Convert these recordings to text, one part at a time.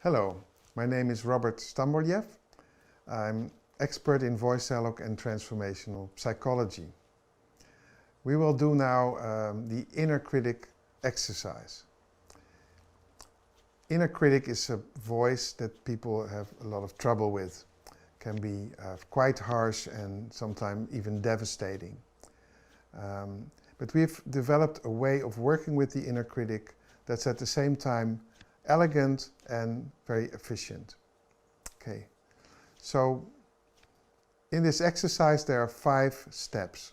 Hello, my name is Robert Stamboliev. I'm expert in voice dialogue and transformational psychology. We will do now the inner critic exercise. Inner critic is a voice that people have a lot of trouble with. Can be quite harsh and sometimes even devastating. But we've developed a way of working with the inner critic that's at the same time elegant and very efficient. Okay, so in this exercise there are 5 steps.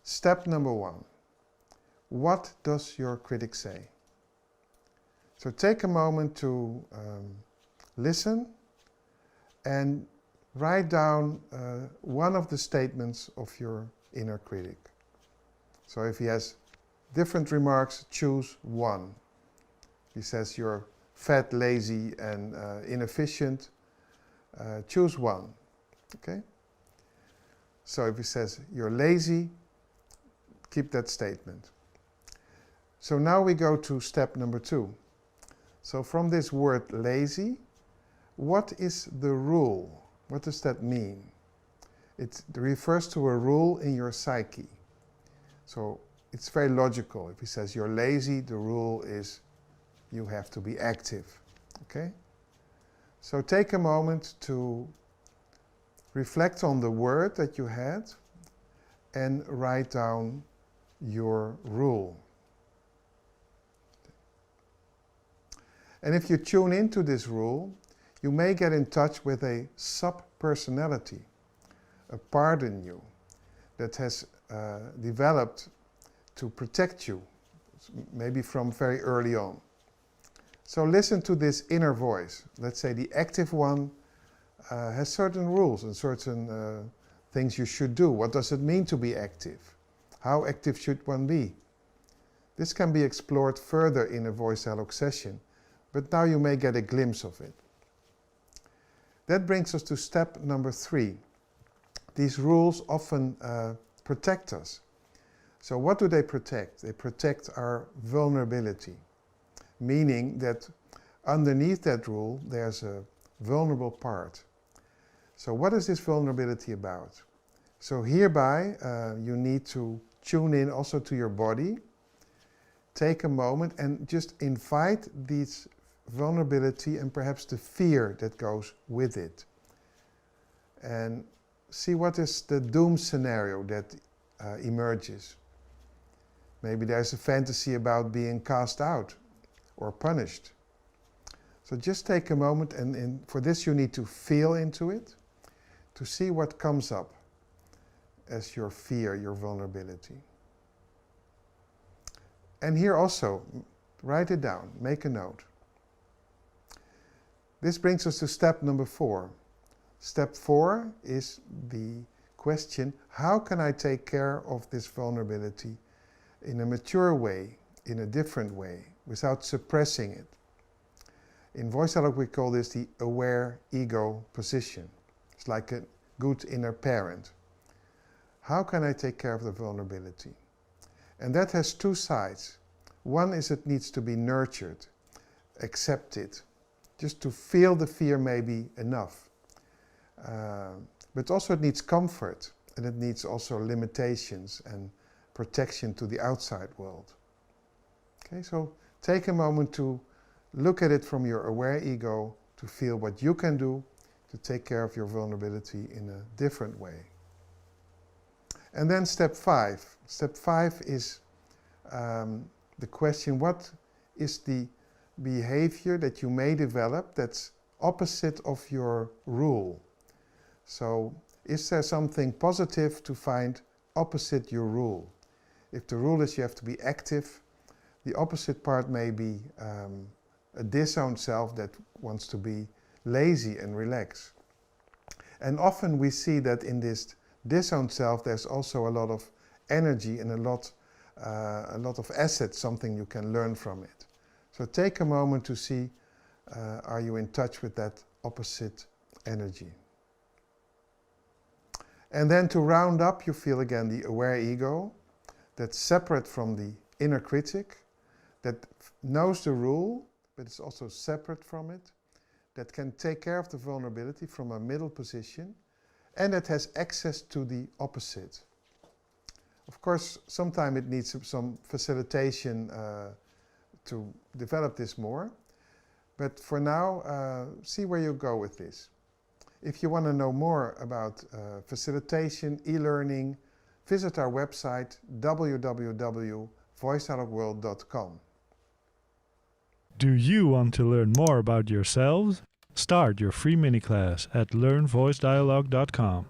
Step number 1. What does your critic say? So take a moment to listen and write down one of the statements of your inner critic. So if he has different remarks, choose one. He says you're fat, lazy and inefficient, choose one. Okay? So if he says you're lazy, keep that statement. So now we go to step number 2. So from this word lazy, what is the rule? What does that mean? It refers to a rule in your psyche. So it's very logical. If he says you're lazy, the rule is you have to be active. Okay? So take a moment to reflect on the word that you had and write down your rule. And if you tune into this rule, you may get in touch with a sub-personality, a part in you that has developed to protect you, maybe from very early on. So listen to this inner voice. Let's say the active one has certain rules and certain things you should do. What does it mean to be active? How active should one be? This can be explored further in a voice dialogue session, but now you may get a glimpse of it. That brings us to step number 3. These rules often protect us. So what do they protect? They protect our vulnerability, meaning that underneath that rule there's a vulnerable part. So what is this vulnerability about? So hereby you need to tune in also to your body, take a moment and just invite this vulnerability and perhaps the fear that goes with it. And see what is the doom scenario that emerges. Maybe there's a fantasy about being cast out or punished. So just take a moment and for this you need to feel into it, to see what comes up as your fear, your vulnerability. And here also, write it down, make a note. This brings us to step number 4. Step 4 is the question, how can I take care of this vulnerability in a mature way, in a different way, without suppressing it? In voice dialogue we call this the aware ego position. It's like a good inner parent. How can I take care of the vulnerability? And that has 2 sides. One is it needs to be nurtured, accepted. Just to feel the fear may be enough. But also it needs comfort and it needs also limitations and protection to the outside world. Okay, so take a moment to look at it from your aware ego, to feel what you can do to take care of your vulnerability in a different way. And then step 5. Step 5 is the question, what is the behavior that you may develop that's opposite of your rule? So is there something positive to find opposite your rule? If the rule is you have to be active, the opposite part may be a disowned self that wants to be lazy and relax. And often we see that in this disowned self there's also a lot of energy and a lot of assets, something you can learn from it. So take a moment to see, are you in touch with that opposite energy? And then to round up, you feel again the aware ego that's separate from the inner critic, that knows the rule, but it's also separate from it. that can take care of the vulnerability from a middle position and that has access to the opposite. Of course, sometimes it needs some facilitation to develop this more, but for now, see where you go with this. If you want to know more about facilitation, e-learning, visit our website www.voicedialogworld.com. Do you want to learn more about yourselves? Start your free mini-class at learnvoicedialogue.com.